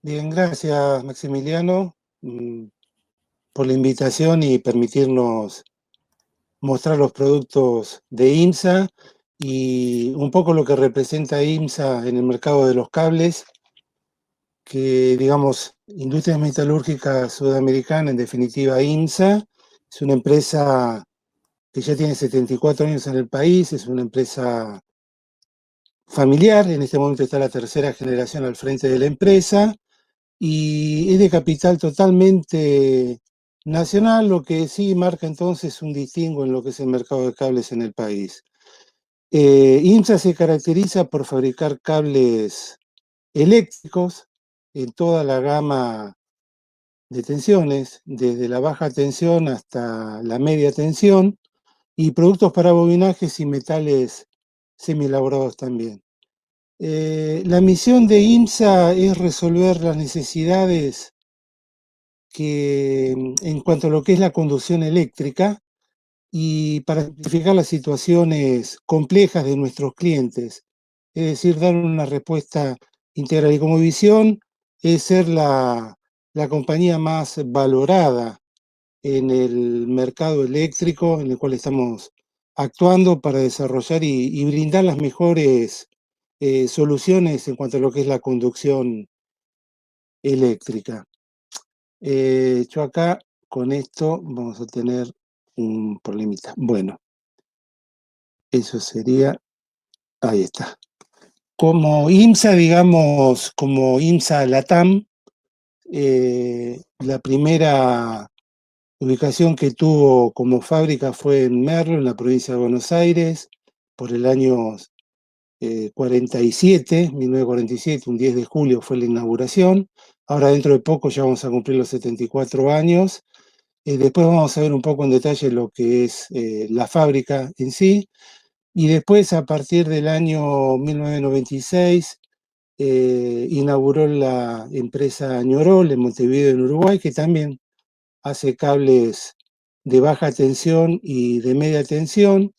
Bien, gracias Maximiliano por la invitación y permitirnos mostrar los productos de IMSA y un poco lo que representa IMSA en el mercado de los cables, que digamos, Industrias Metalúrgicas Sudamericana, en definitiva IMSA, es una empresa que ya tiene 74 años en el país, es una empresa familiar, en este momento está la tercera generación al frente de la empresa, y es de capital totalmente nacional, lo que sí marca entonces un distingo en lo que es el mercado de cables en el país. IMSA se caracteriza por fabricar cables eléctricos en toda la gama de tensiones, desde la baja tensión hasta la media tensión, y productos para bobinajes y metales semielaborados también. La misión de IMSA es resolver las necesidades que en cuanto a lo que es la conducción eléctrica y para simplificar las situaciones complejas de nuestros clientes, es decir, dar una respuesta integral. Y como visión es ser la compañía más valorada en el mercado eléctrico en el cual estamos actuando para desarrollar y brindar las mejores soluciones en cuanto a lo que es la conducción eléctrica. Yo acá con esto vamos a tener un problemita. Bueno, eso sería, ahí está. Como IMSA, digamos, como IMSA LATAM, la primera ubicación que tuvo como fábrica fue en Merlo, en la provincia de Buenos Aires, por el año 1947, un 10 de julio fue la inauguración. Ahora dentro de poco ya vamos a cumplir los 74 años. Después vamos a ver un poco en detalle lo que es la fábrica en sí. Y después, a partir del año 1996, inauguró la empresa Ñorol en Montevideo, en Uruguay, que también hace cables de baja tensión y de media tensión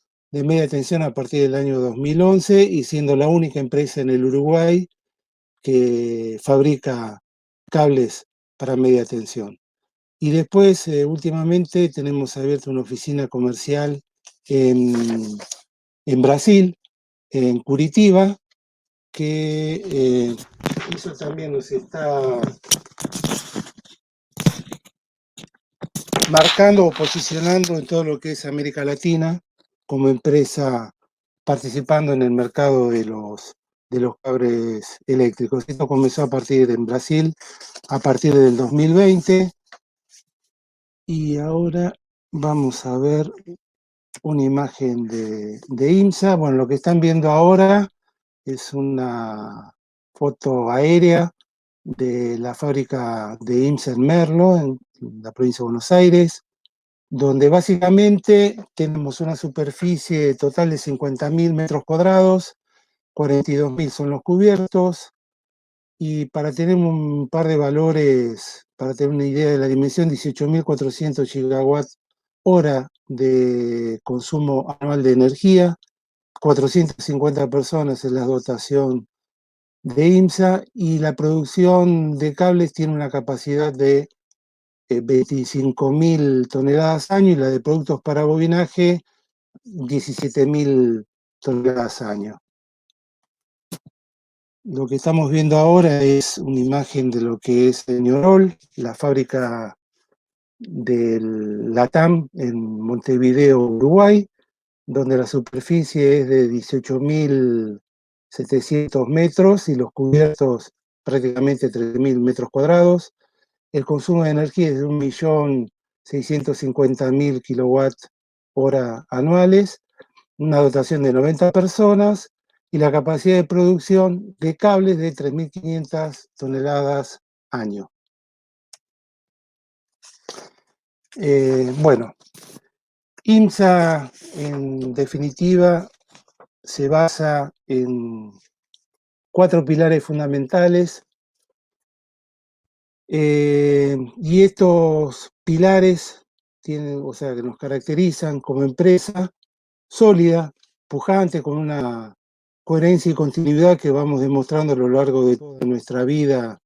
a partir del año 2011, y siendo la única empresa en el Uruguay que fabrica cables para media tensión. Y después, últimamente, tenemos abierta una oficina comercial en Brasil, en Curitiba, que eso también nos está marcando o posicionando en todo lo que es América Latina como empresa participando en el mercado de los cables eléctricos. Esto comenzó a partir en Brasil, a partir del 2020, y ahora vamos a ver una imagen de IMSA. Bueno, lo que están viendo ahora es una foto aérea de la fábrica de IMSA en Merlo, en la provincia de Buenos Aires, donde básicamente tenemos una superficie total de 50.000 metros cuadrados, 42.000 son los cubiertos, y para tener un par de valores, para tener una idea de la dimensión, 18.400 gigawatt hora de consumo anual de energía, 450 personas es la dotación de IMSA, y la producción de cables tiene una capacidad de 25.000 toneladas año, y la de productos para bobinaje 17.000 toneladas año. Lo que estamos viendo ahora es una imagen de lo que es Ñorol, la fábrica del LATAM en Montevideo, Uruguay, donde la superficie es de 18.700 metros y los cubiertos prácticamente 3.000 metros cuadrados. El consumo de energía es de 1.650.000 kilowatt hora anuales, una dotación de 90 personas y la capacidad de producción de cables de 3.500 toneladas año. Bueno, IMSA en definitiva se basa en 4 pilares fundamentales, y estos pilares tienen, o sea, que nos caracterizan como empresa sólida, pujante, con una coherencia y continuidad que vamos demostrando a lo largo de toda nuestra vida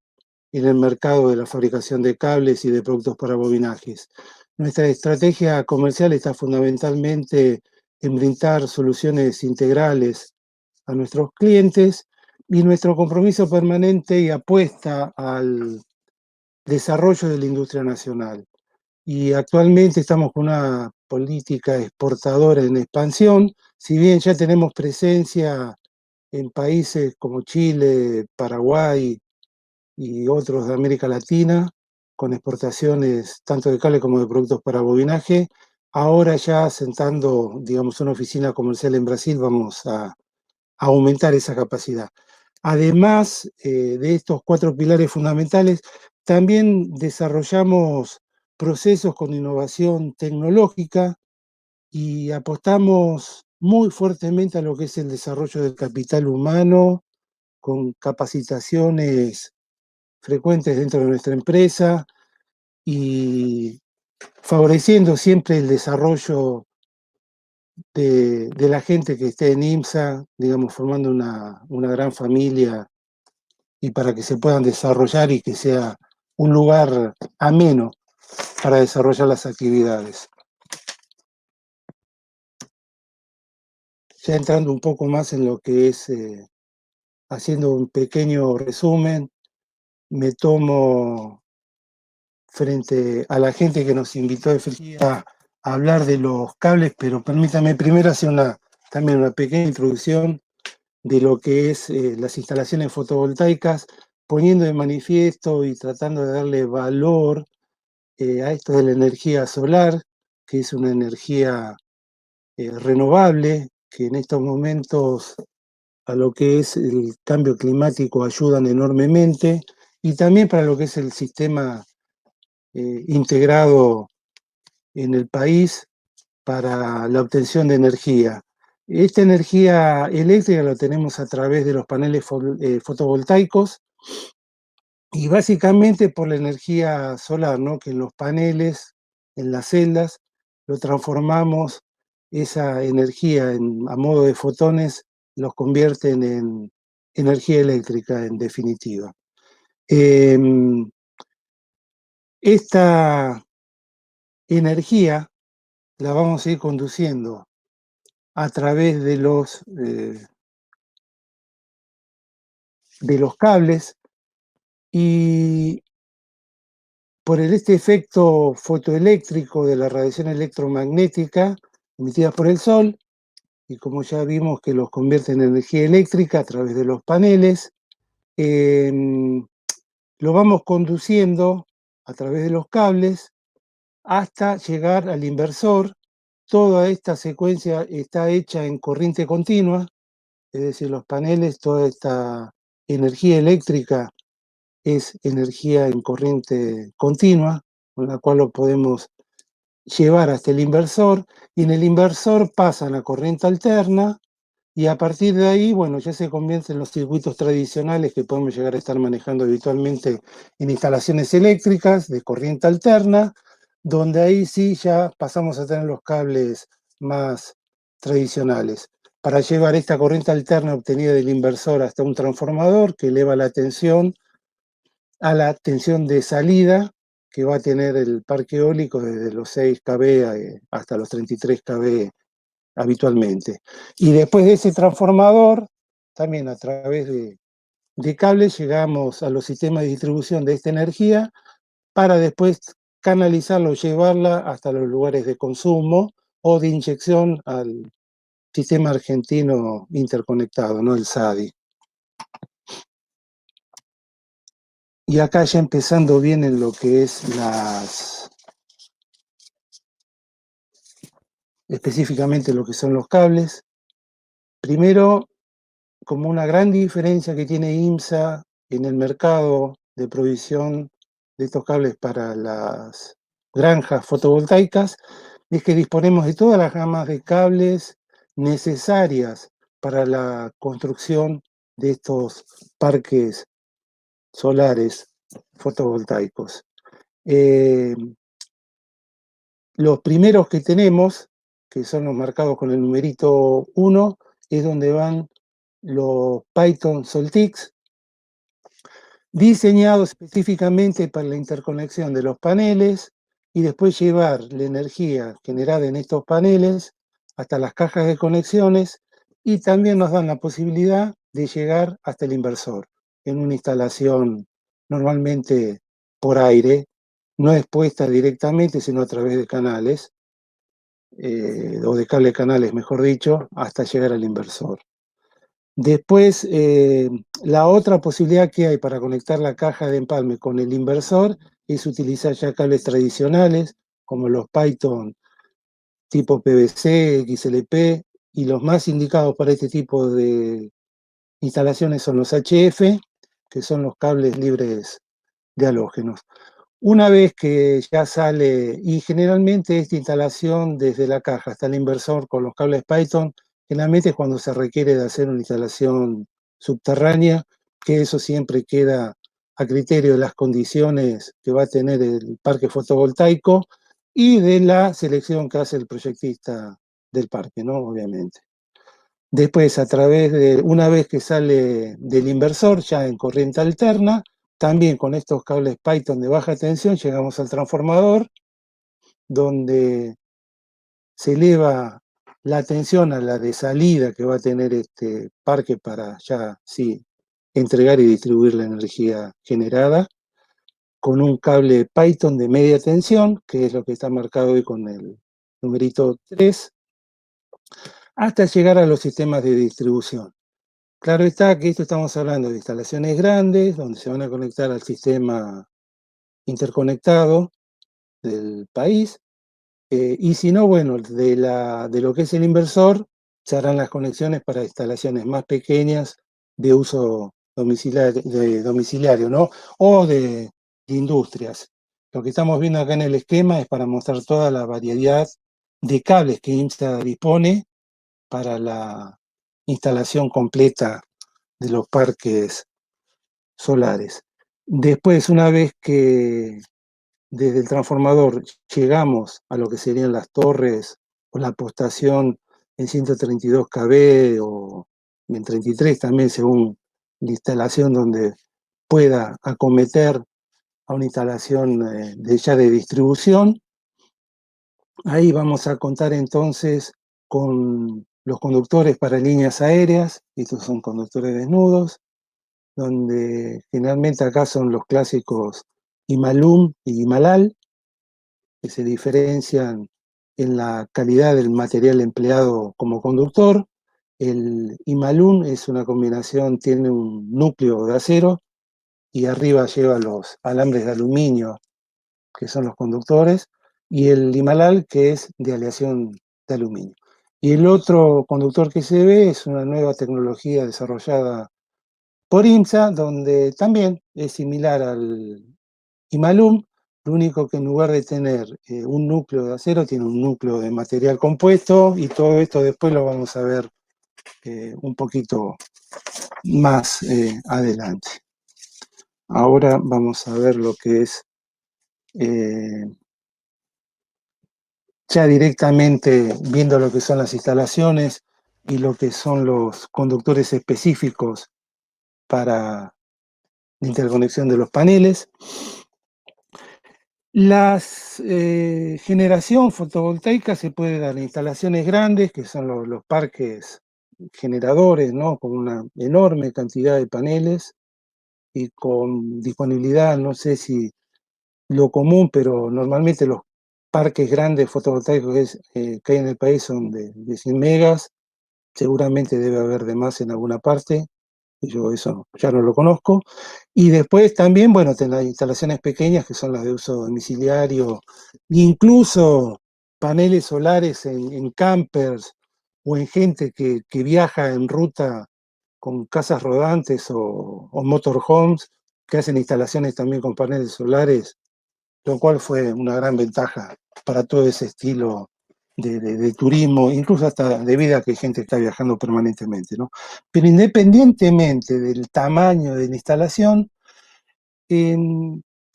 en el mercado de la fabricación de cables y de productos para bobinajes. Nuestra estrategia comercial está fundamentalmente en brindar soluciones integrales a nuestros clientes y nuestro compromiso permanente y apuesta al desarrollo de la industria nacional. Y actualmente estamos con una política exportadora en expansión, si bien ya tenemos presencia en países como Chile, Paraguay y otros de América Latina, con exportaciones tanto de cable como de productos para bobinaje. Ahora ya sentando, digamos, una oficina comercial en Brasil, vamos a aumentar esa capacidad. Además de estos 4 pilares fundamentales, también desarrollamos procesos con innovación tecnológica y apostamos muy fuertemente a lo que es el desarrollo del capital humano, con capacitaciones frecuentes dentro de nuestra empresa y favoreciendo siempre el desarrollo de la gente que esté en IMSA, digamos, formando una gran familia y para que se puedan desarrollar y que sea un lugar ameno para desarrollar las actividades. Ya entrando un poco más en lo que es, haciendo un pequeño resumen, me tomo frente a la gente que nos invitó a hablar de los cables, pero permítame primero hacer también una pequeña introducción de lo que es las instalaciones fotovoltaicas, poniendo de manifiesto y tratando de darle valor a esto de la energía solar, que es una energía renovable, que en estos momentos a lo que es el cambio climático ayudan enormemente, y también para lo que es el sistema integrado en el país para la obtención de energía. Esta energía eléctrica la tenemos a través de los paneles fotovoltaicos y básicamente por la energía solar, ¿no? Que en los paneles, en las celdas, lo transformamos esa energía a modo de fotones, los convierten en energía eléctrica en definitiva. Esta energía la vamos a ir conduciendo a través de los cables y por este efecto fotoeléctrico de la radiación electromagnética emitida por el Sol, y como ya vimos que los convierte en energía eléctrica a través de los paneles, lo vamos conduciendo a través de los cables hasta llegar al inversor. Toda esta secuencia está hecha en corriente continua, es decir, los paneles, toda esta energía eléctrica es energía en corriente continua, con la cual lo podemos llevar hasta el inversor, y en el inversor pasan a corriente alterna, y a partir de ahí, bueno, ya se convierten en los circuitos tradicionales que podemos llegar a estar manejando habitualmente en instalaciones eléctricas de corriente alterna, donde ahí sí ya pasamos a tener los cables más tradicionales, para llevar esta corriente alterna obtenida del inversor hasta un transformador que eleva la tensión a la tensión de salida que va a tener el parque eólico desde los 6 kV hasta los 33 kV habitualmente. Y después de ese transformador, también a través de cables, llegamos a los sistemas de distribución de esta energía para después canalizarlo, llevarla hasta los lugares de consumo o de inyección al sistema argentino interconectado, ¿no? El SADI. Y acá ya empezando bien en lo que es específicamente lo que son los cables. Primero, como una gran diferencia que tiene IMSA en el mercado de provisión de estos cables para las granjas fotovoltaicas, es que disponemos de todas las gamas de cables necesarias para la construcción de estos parques solares fotovoltaicos. Los primeros que tenemos, que son los marcados con el numerito 1, es donde van los Python Soltix, diseñado específicamente para la interconexión de los paneles y después llevar la energía generada en estos paneles hasta las cajas de conexiones, y también nos dan la posibilidad de llegar hasta el inversor en una instalación normalmente por aire, no expuesta directamente, sino a través de canales, o de cable canales, mejor dicho, hasta llegar al inversor. Después, la otra posibilidad que hay para conectar la caja de empalme con el inversor es utilizar ya cables tradicionales, como los Python tipo PVC, XLP, y los más indicados para este tipo de instalaciones son los HF, que son los cables libres de halógenos. Una vez que ya sale, y generalmente esta instalación desde la caja hasta el inversor con los cables Python, generalmente es cuando se requiere de hacer una instalación subterránea, que eso siempre queda a criterio de las condiciones que va a tener el parque fotovoltaico y de la selección que hace el proyectista del parque, ¿no? Obviamente. Después, una vez que sale del inversor, ya en corriente alterna, también con estos cables Python de baja tensión, llegamos al transformador, donde se eleva la tensión a la de salida que va a tener este parque para ya sí entregar y distribuir la energía generada, con un cable Python de media tensión, que es lo que está marcado hoy con el numerito 3, hasta llegar a los sistemas de distribución. Claro está que esto estamos hablando de instalaciones grandes, donde se van a conectar al sistema interconectado del país, y si no, bueno, de lo que es el inversor, se harán las conexiones para instalaciones más pequeñas de uso domiciliario, ¿no? O de industrias. Lo que estamos viendo acá en el esquema es para mostrar toda la variedad de cables que IMSA dispone para la instalación completa de los parques solares. Después, una vez que desde el transformador llegamos a lo que serían las torres o la postación en 132 kV o en 33 también, según la instalación donde pueda acometer a una instalación ya de distribución. Ahí vamos a contar entonces con los conductores para líneas aéreas, estos son conductores desnudos, donde generalmente acá son los clásicos Imalum y Imalal, que se diferencian en la calidad del material empleado como conductor. El Imalum es una combinación, tiene un núcleo de acero y arriba lleva los alambres de aluminio, que son los conductores, y el Imalal, que es de aleación de aluminio. Y el otro conductor que se ve es una nueva tecnología desarrollada por IMSA, donde también es similar al Imalum, lo único que en lugar de tener un núcleo de acero, tiene un núcleo de material compuesto, y todo esto después lo vamos a ver un poquito más adelante. Ahora vamos a ver lo que es ya directamente viendo lo que son las instalaciones y lo que son los conductores específicos para la interconexión de los paneles. La generación fotovoltaica se puede dar en instalaciones grandes, que son los parques generadores, ¿no? Con una enorme cantidad de paneles y con disponibilidad, no sé si lo común, pero normalmente los parques grandes fotovoltaicos que hay en el país son de 100 megas, seguramente debe haber de más en alguna parte, yo eso ya no lo conozco. Y después también, bueno, las instalaciones pequeñas que son las de uso domiciliario, incluso paneles solares en campers o en gente que viaja en ruta con casas rodantes o motorhomes que hacen instalaciones también con paneles solares, lo cual fue una gran ventaja para todo ese estilo de turismo, incluso hasta de vida que hay gente que está viajando permanentemente, ¿no? Pero independientemente del tamaño de la instalación,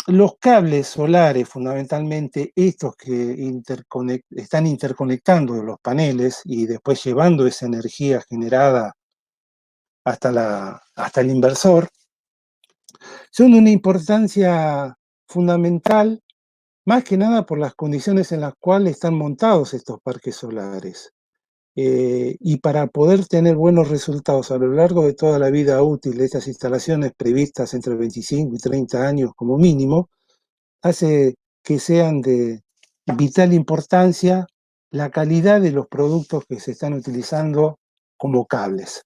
los cables solares, fundamentalmente estos que están interconectando los paneles y después llevando esa energía generada hasta el inversor, son de una importancia fundamental, más que nada por las condiciones en las cuales están montados estos parques solares. Y para poder tener buenos resultados a lo largo de toda la vida útil de estas instalaciones previstas entre 25 y 30 años como mínimo, hace que sean de vital importancia la calidad de los productos que se están utilizando como cables.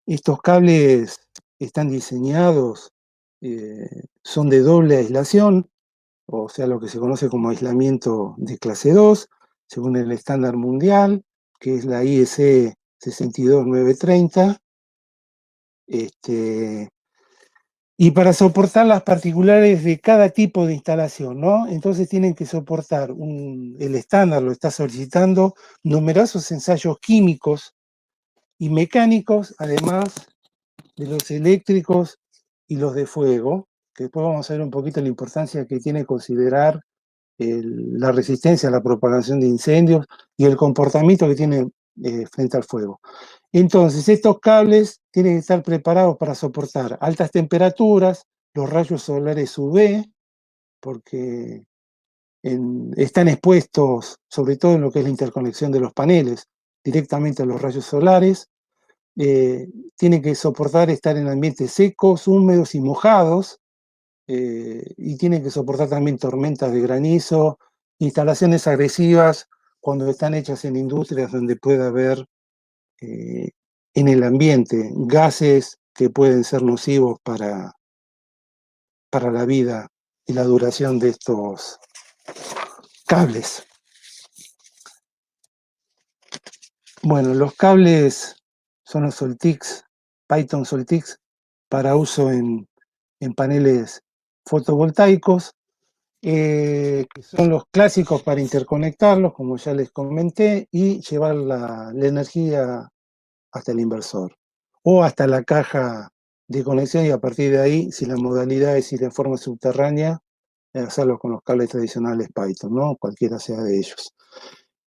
Estos cables están diseñados, son de doble aislación, o sea, lo que se conoce como aislamiento de clase 2, según el estándar mundial, que es la IEC 62930. Y para soportar las particulares de cada tipo de instalación, ¿no? Entonces tienen que soportar, el estándar lo está solicitando, numerosos ensayos químicos y mecánicos, además de los eléctricos y los de fuego, que después vamos a ver un poquito la importancia que tiene considerar la resistencia a la propagación de incendios y el comportamiento que tiene frente al fuego. Entonces, estos cables tienen que estar preparados para soportar altas temperaturas, los rayos solares UV, porque están expuestos, sobre todo en lo que es la interconexión de los paneles, directamente a los rayos solares. Tienen que soportar estar en ambientes secos, húmedos y mojados, y tienen que soportar también tormentas de granizo, instalaciones agresivas cuando están hechas en industrias donde puede haber en el ambiente gases que pueden ser nocivos para la vida y la duración de estos cables. Bueno, los cables son los Soltix, Python Soltix, para uso en paneles fotovoltaicos, que son los clásicos para interconectarlos, como ya les comenté, y llevar la energía hasta el inversor o hasta la caja de conexión, y a partir de ahí, si la modalidad es ir de forma subterránea, hacerlo con los cables tradicionales Python, ¿no? Cualquiera sea de ellos.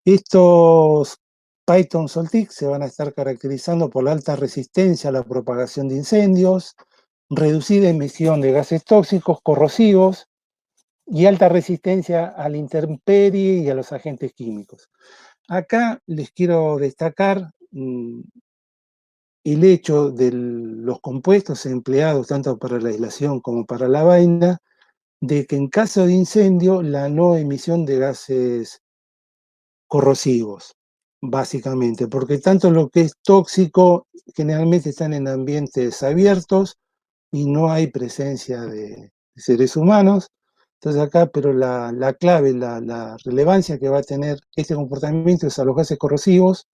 Estos Python Soltix se van a estar caracterizando por la alta resistencia a la propagación de incendios, reducida emisión de gases tóxicos, corrosivos y alta resistencia a la intemperie y a los agentes químicos. Acá les quiero destacar el hecho de los compuestos empleados tanto para la aislación como para la vaina, de que en caso de incendio la no emisión de gases corrosivos, básicamente, porque tanto lo que es tóxico generalmente están en ambientes abiertos y no hay presencia de seres humanos. Entonces acá, pero la clave, la relevancia que va a tener este comportamiento es a los gases corrosivos,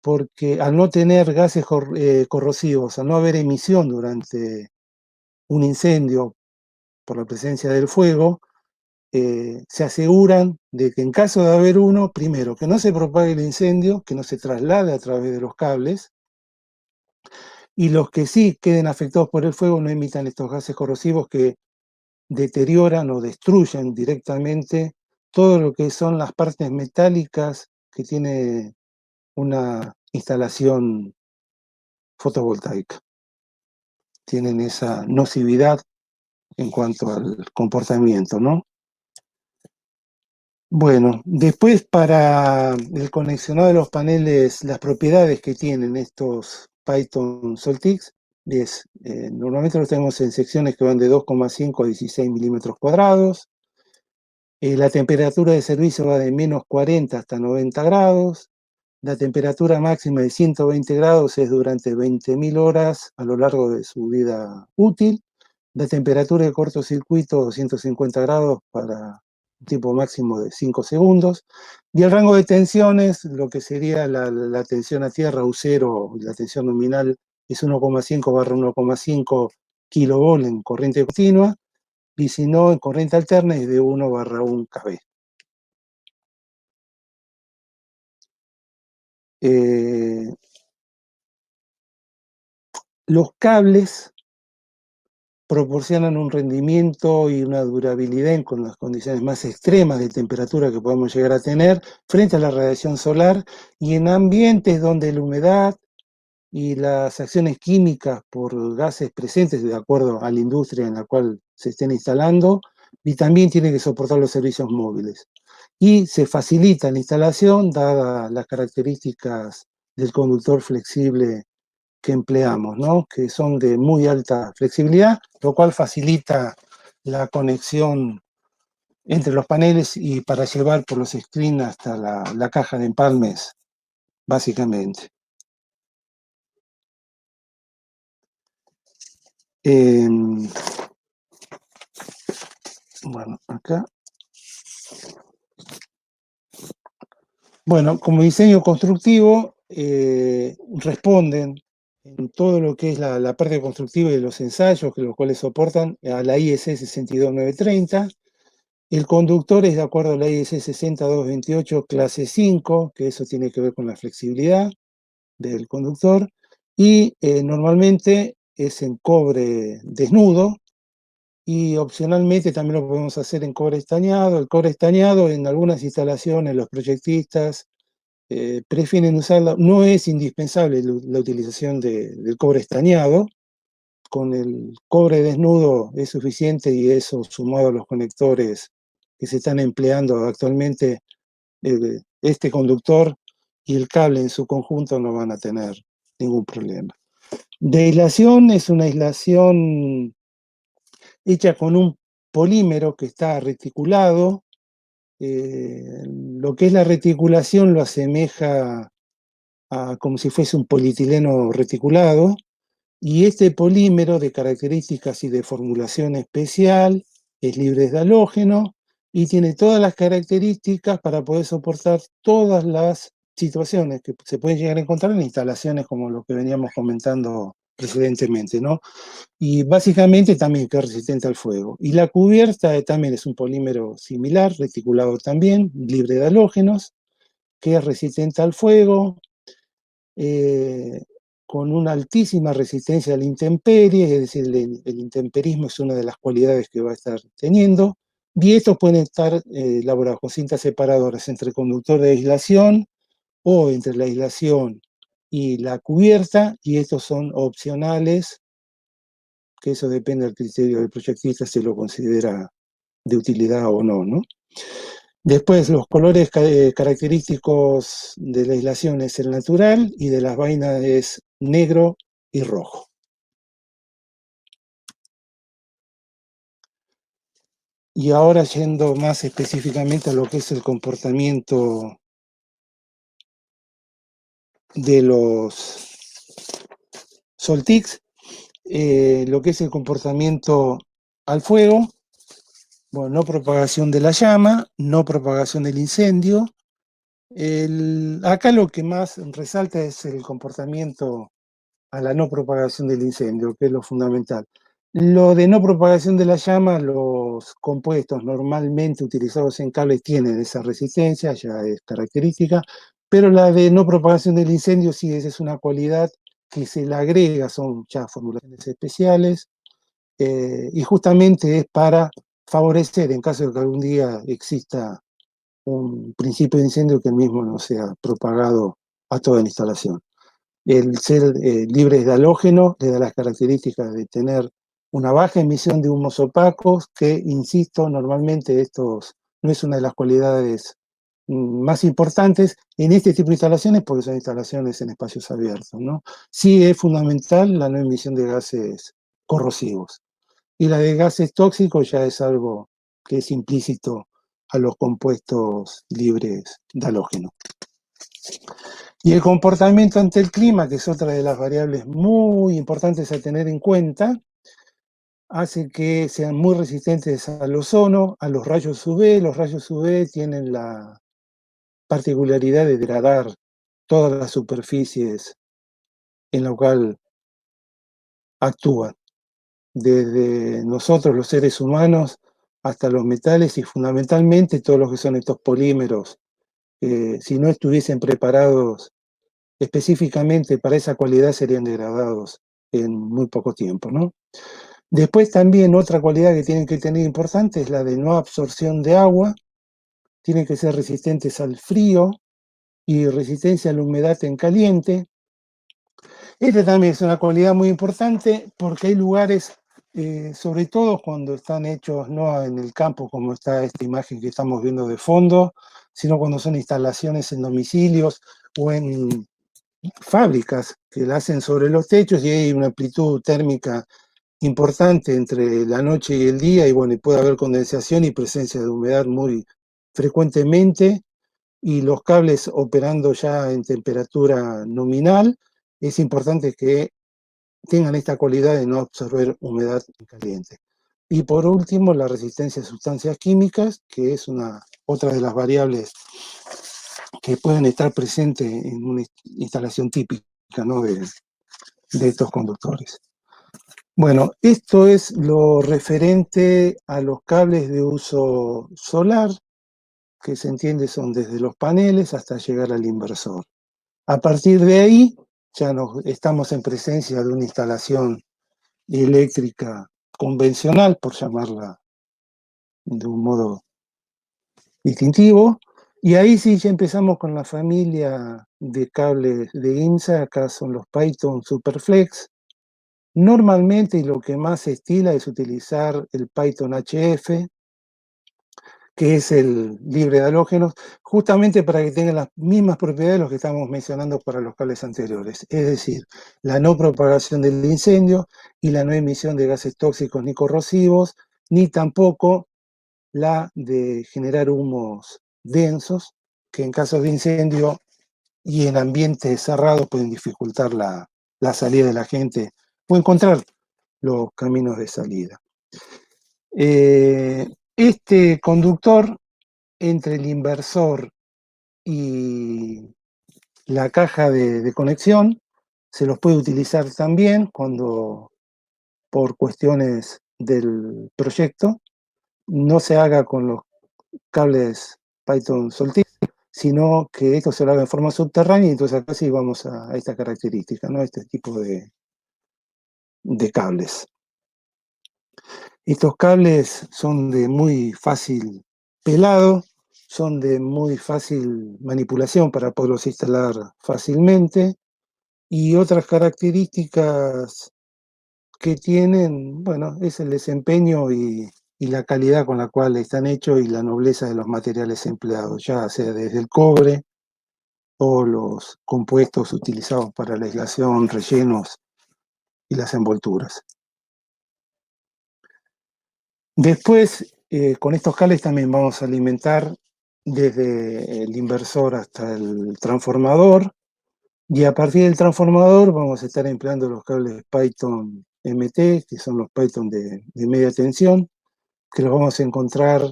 porque al no tener gases corrosivos, al no haber emisión durante un incendio por la presencia del fuego, se aseguran de que en caso de haber uno, primero, que no se propague el incendio, que no se traslade a través de los cables, y los que sí queden afectados por el fuego no emitan estos gases corrosivos que deterioran o destruyen directamente todo lo que son las partes metálicas que tiene una instalación fotovoltaica. Tienen esa nocividad en cuanto al comportamiento, ¿no? Bueno, después para el conexionado de los paneles, las propiedades que tienen estos Python Soltix, normalmente los tenemos en secciones que van de 2,5 a 16 milímetros cuadrados. La temperatura de servicio va de menos 40 hasta 90 grados. La temperatura máxima de 120 grados es durante 20.000 horas a lo largo de su vida útil. La temperatura de cortocircuito 250 grados para un tiempo máximo de 5 segundos. Y el rango de tensiones, lo que sería la tensión a tierra U0, la tensión nominal es 1,5 barra 1,5 kilovolt en corriente continua, y si no, en corriente alterna es de 1 barra 1 kV. Los cables proporcionan un rendimiento y una durabilidad con las condiciones más extremas de temperatura que podemos llegar a tener frente a la radiación solar y en ambientes donde la humedad y las acciones químicas por gases presentes de acuerdo a la industria en la cual se estén instalando, y también tiene que soportar los servicios móviles. Y se facilita la instalación dadas las características del conductor flexible que empleamos, ¿no? Que son de muy alta flexibilidad, lo cual facilita la conexión entre los paneles y para llevar por los screens hasta la caja de empalmes, básicamente. Bueno, acá. Bueno, como diseño constructivo, responden en todo lo que es la parte constructiva y los ensayos, que los cuales soportan a la IEC 62930. El conductor es de acuerdo a la IEC 60228 clase 5, que eso tiene que ver con la flexibilidad del conductor, y normalmente es en cobre desnudo, y opcionalmente también lo podemos hacer en cobre estañado. El cobre estañado en algunas instalaciones, los proyectistas prefieren usarla, no es indispensable la utilización del cobre estañado, con el cobre desnudo es suficiente, y eso sumado a los conectores que se están empleando actualmente, este conductor y el cable en su conjunto no van a tener ningún problema. De aislación es una aislación hecha con un polímero que está reticulado. Lo que es la reticulación lo asemeja como si fuese un polietileno reticulado, y este polímero de características y de formulación especial es libre de halógeno y tiene todas las características para poder soportar todas las situaciones que se pueden llegar a encontrar en instalaciones como lo que veníamos comentando precedentemente, ¿no? Y básicamente también que es resistente al fuego. Y la cubierta también es un polímero similar, reticulado también, libre de halógenos, que es resistente al fuego, con una altísima resistencia a la intemperie, es decir, el intemperismo es una de las cualidades que va a estar teniendo, y estos pueden estar elaborados con cintas separadoras entre conductor de aislación o entre la aislación y la cubierta, y estos son opcionales, que eso depende del criterio del proyectista si lo considera de utilidad o no, ¿no? Después, los colores característicos de la aislación es el natural, y de las vainas es negro y rojo. Y ahora yendo más específicamente a lo que es el comportamiento de los Soltix, lo que es el comportamiento al fuego, bueno, no propagación de la llama, no propagación del incendio. Acá lo que más resalta es el comportamiento a la no propagación del incendio, que es lo fundamental. Lo de no propagación de la llama, los compuestos normalmente utilizados en cables tienen esa resistencia, ya es característica, pero la de no propagación del incendio sí, esa es una cualidad que se le agrega, son ya formulaciones especiales, y justamente es para favorecer, en caso de que algún día exista un principio de incendio, que el mismo no sea propagado a toda la instalación. El ser libres de halógeno le da las características de tener una baja emisión de humos opacos, que, insisto, normalmente estos no es una de las cualidades más importantes en este tipo de instalaciones, porque son instalaciones en espacios abiertos, ¿no? Sí es fundamental la no emisión de gases corrosivos. Y la de gases tóxicos ya es algo que es implícito a los compuestos libres de halógeno. Y el comportamiento ante el clima, que es otra de las variables muy importantes a tener en cuenta, hace que sean muy resistentes al ozono, a los rayos UV. Los rayos UV tienen la particularidad de degradar todas las superficies en la cual actúan, desde nosotros los seres humanos hasta los metales, y fundamentalmente todos los que son estos polímeros, si no estuviesen preparados específicamente para esa cualidad, serían degradados en muy poco tiempo, ¿no? Después también otra cualidad que tienen que tener importante es la de no absorción de agua. Tienen que ser resistentes al frío y resistencia a la humedad en caliente. Este también es una cualidad muy importante porque hay lugares, sobre todo cuando están hechos no en el campo, como está esta imagen que estamos viendo de fondo, sino cuando son instalaciones en domicilios o en fábricas que la hacen sobre los techos y hay una amplitud térmica importante entre la noche y el día, y bueno, y puede haber condensación y presencia de humedad muy frecuentemente, y los cables operando ya en temperatura nominal, es importante que tengan esta cualidad de no absorber humedad caliente. Y por último, la resistencia a sustancias químicas, que es otra de las variables que pueden estar presentes en una instalación típica, ¿no?, de estos conductores. Bueno, esto es lo referente a los cables de uso solar, que se entiende son desde los paneles hasta llegar al inversor. A partir de ahí, ya estamos en presencia de una instalación eléctrica convencional, por llamarla de un modo distintivo, y ahí sí ya empezamos con la familia de cables de INSA. Acá son los Python Superflex. Normalmente, y lo que más se estila es utilizar el Python HF, que es el libre de halógenos, justamente para que tengan las mismas propiedades de los que estamos mencionando para los cables anteriores, es decir, la no propagación del incendio y la no emisión de gases tóxicos ni corrosivos, ni tampoco la de generar humos densos, que en casos de incendio y en ambientes cerrados pueden dificultar la salida de la gente o encontrar los caminos de salida. Este conductor entre el inversor y la caja de conexión se los puede utilizar también cuando, por cuestiones del proyecto, no se haga con los cables Python Soltis, sino que esto se lo haga en forma subterránea, y entonces acá sí vamos a esta característica, ¿no?, este tipo de cables. Estos cables son de muy fácil pelado, son de muy fácil manipulación para poderlos instalar fácilmente, y otras características que tienen, bueno, es el desempeño y la calidad con la cual están hechos y la nobleza de los materiales empleados, ya sea desde el cobre o los compuestos utilizados para la aislación, rellenos y las envolturas. Después, con estos cables también vamos a alimentar desde el inversor hasta el transformador, y a partir del transformador vamos a estar empleando los cables Python MT, que son los Python de media tensión, que los vamos a encontrar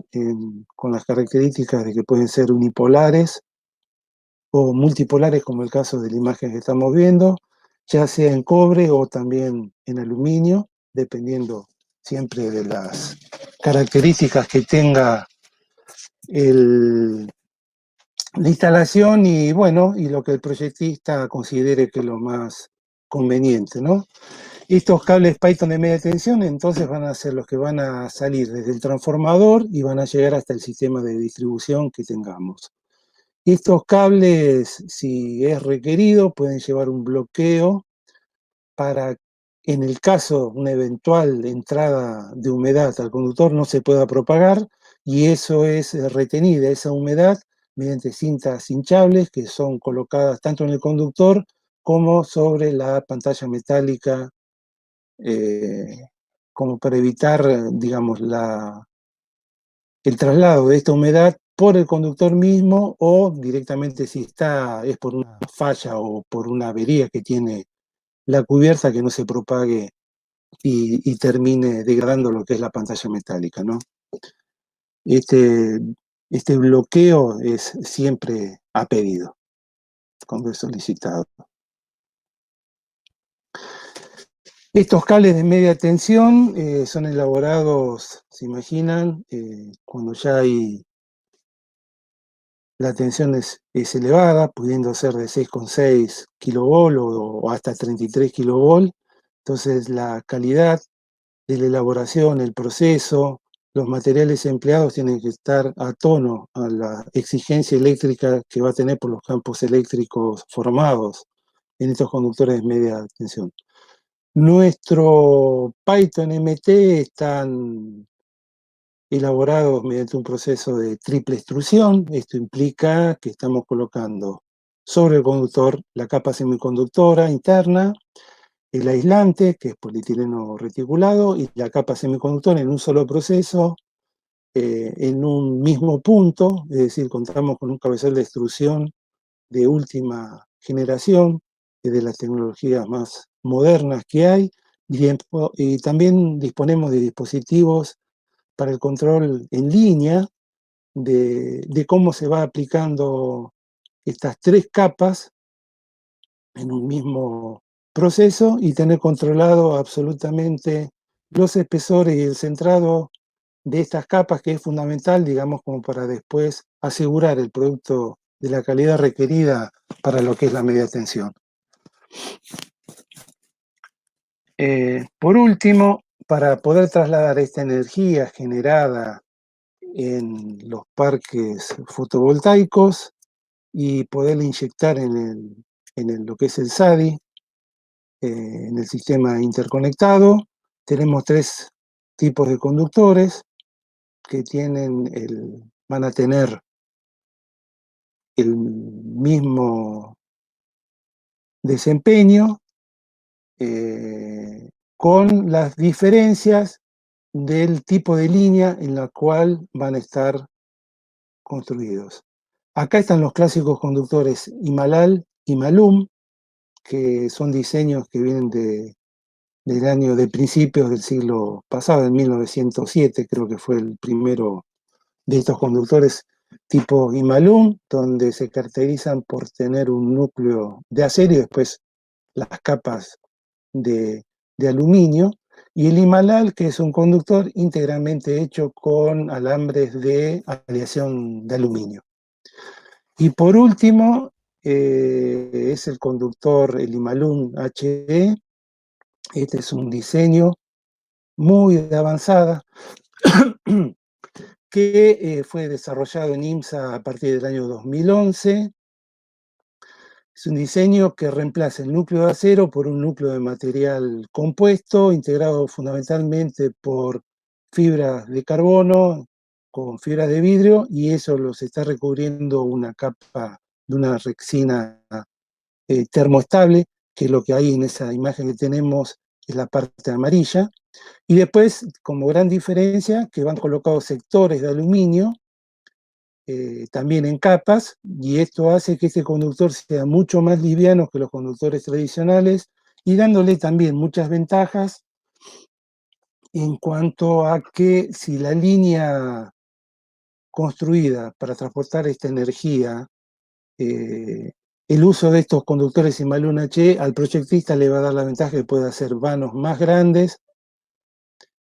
con las características de que pueden ser unipolares o multipolares, como el caso de la imagen que estamos viendo, ya sea en cobre o también en aluminio, dependiendo siempre de las características que tenga la instalación y, bueno, y lo que el proyectista considere que es lo más conveniente, ¿no? Estos cables Python de media tensión entonces van a ser los que van a salir desde el transformador y van a llegar hasta el sistema de distribución que tengamos. Estos cables, si es requerido, pueden llevar un bloqueo para, en el caso una eventual entrada de humedad al conductor, no se pueda propagar, y eso es retenida, esa humedad, mediante cintas hinchables que son colocadas tanto en el conductor como sobre la pantalla metálica, como para evitar, digamos, el traslado de esta humedad por el conductor mismo, o directamente si es por una falla o por una avería que tiene la cubierta, que no se propague y termine degradando lo que es la pantalla metálica, ¿no? Este bloqueo es siempre a pedido, cuando es solicitado. Estos cables de media tensión son elaborados, se imaginan, cuando ya la tensión es elevada, pudiendo ser de 6,6 kV o hasta 33 kV. Entonces la calidad de la elaboración, el proceso, los materiales empleados tienen que estar a tono a la exigencia eléctrica que va a tener por los campos eléctricos formados en estos conductores de media tensión. Nuestro Python MT están elaborados mediante un proceso de triple extrusión. Esto implica que estamos colocando sobre el conductor la capa semiconductora interna, el aislante, que es polietileno reticulado, y la capa semiconductora en un solo proceso, en un mismo punto, es decir, contamos con un cabezal de extrusión de última generación, de las tecnologías más modernas que hay, y también disponemos de dispositivos para el control en línea de cómo se va aplicando estas tres capas en un mismo proceso y tener controlado absolutamente los espesores y el centrado de estas capas, que es fundamental, digamos, como para después asegurar el producto de la calidad requerida para lo que es la media tensión. Por último, para poder trasladar esta energía generada en los parques fotovoltaicos y poderla inyectar en lo que es el SADI, en el sistema interconectado, tenemos tres tipos de conductores que van a tener el mismo desempeño, con las diferencias del tipo de línea en la cual van a estar construidos. Acá están los clásicos conductores Imalal y Malum, que son diseños que vienen del año de principios del siglo pasado, en 1907, creo que fue el primero de estos conductores tipo Imalum, donde se caracterizan por tener un núcleo de acero y después las capas de aluminio, y el Imalal, que es un conductor íntegramente hecho con alambres de aleación de aluminio. Y por último, es el conductor, el Imalum HD. Este es un diseño muy avanzada que fue desarrollado en IMSA a partir del año 2011. Es un diseño que reemplaza el núcleo de acero por un núcleo de material compuesto, integrado fundamentalmente por fibras de carbono con fibras de vidrio, y eso los está recubriendo una capa de una resina termoestable, que es lo que hay en esa imagen que tenemos, es la parte amarilla. Y después, como gran diferencia, que van colocados sectores de aluminio, también en capas, y esto hace que este conductor sea mucho más liviano que los conductores tradicionales, y dándole también muchas ventajas en cuanto a que si la línea construida para transportar esta energía, el uso de estos conductores Imalun H al proyectista le va a dar la ventaja de que puede hacer vanos más grandes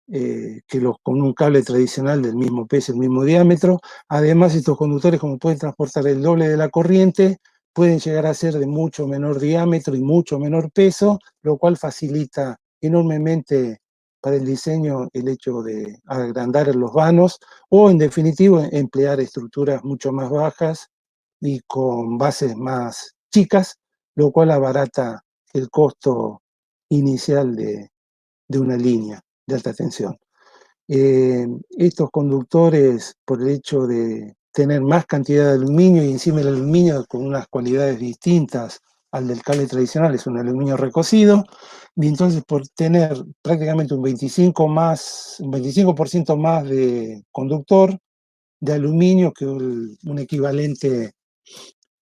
que los con un cable tradicional del mismo peso, el mismo diámetro. Además, estos conductores, como pueden transportar el doble de la corriente, pueden llegar a ser de mucho menor diámetro y mucho menor peso, lo cual facilita enormemente para el diseño el hecho de agrandar los vanos o, en definitiva, emplear estructuras mucho más bajas y con bases más chicas, lo cual abarata el costo inicial de una línea de alta tensión. Estos conductores, por el hecho de tener más cantidad de aluminio, y encima el aluminio con unas cualidades distintas al del cable tradicional, es un aluminio recocido, y entonces por tener prácticamente un 25% más de conductor de aluminio que un equivalente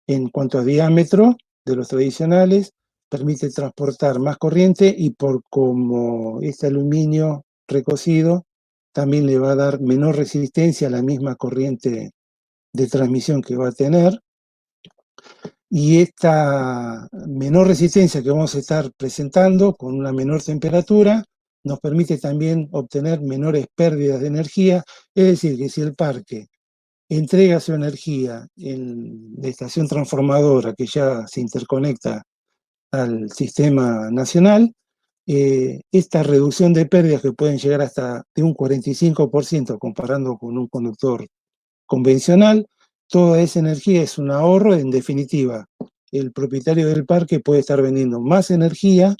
en cuanto a diámetro de los tradicionales, permite transportar más corriente, y por como este aluminio recocido también le va a dar menor resistencia a la misma corriente de transmisión que va a tener. Y esta menor resistencia que vamos a estar presentando con una menor temperatura nos permite también obtener menores pérdidas de energía. Es decir, que si el parque entrega su energía en la estación transformadora que ya se interconecta al sistema nacional, esta reducción de pérdidas, que pueden llegar hasta de un 45% comparando con un conductor convencional, toda esa energía es un ahorro. En definitiva, el propietario del parque puede estar vendiendo más energía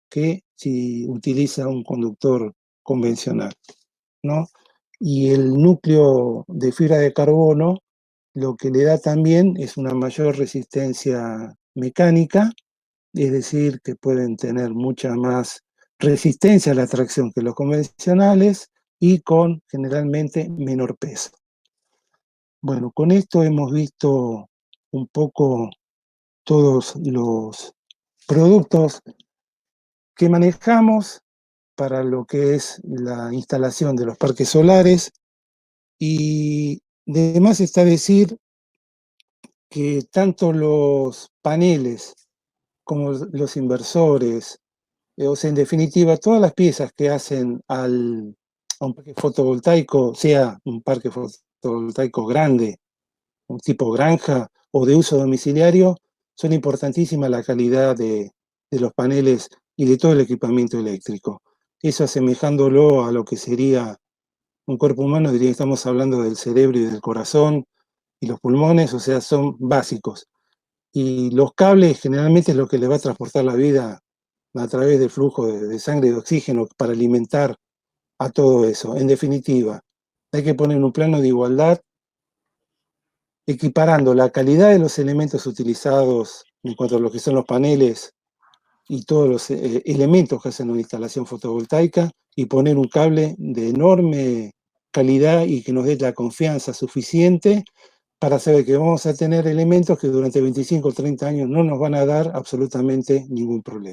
que si utiliza un conductor convencional, ¿no? Y el núcleo de fibra de carbono lo que le da también es una mayor resistencia mecánica, es decir, que pueden tener mucha más resistencia a la tracción que los convencionales y con generalmente menor peso. Bueno, con esto hemos visto un poco todos los productos que manejamos para lo que es la instalación de los parques solares, y además está decir que tanto los paneles como los inversores, o sea, en definitiva, todas las piezas que hacen a un parque fotovoltaico, sea un parque fotovoltaico grande, un tipo granja o de uso domiciliario, son importantísimas la calidad de los paneles y de todo el equipamiento eléctrico. Eso asemejándolo a lo que sería un cuerpo humano, diría que estamos hablando del cerebro y del corazón y los pulmones, o sea, son básicos. Y los cables generalmente es lo que le va a transportar la vida a través del flujo de sangre y de oxígeno para alimentar a todo eso. En definitiva, hay que poner un plano de igualdad equiparando la calidad de los elementos utilizados en cuanto a lo que son los paneles y todos los elementos que hacen una instalación fotovoltaica, y poner un cable de enorme calidad y que nos dé la confianza suficiente para saber que vamos a tener elementos que durante 25 o 30 años no nos van a dar absolutamente ningún problema.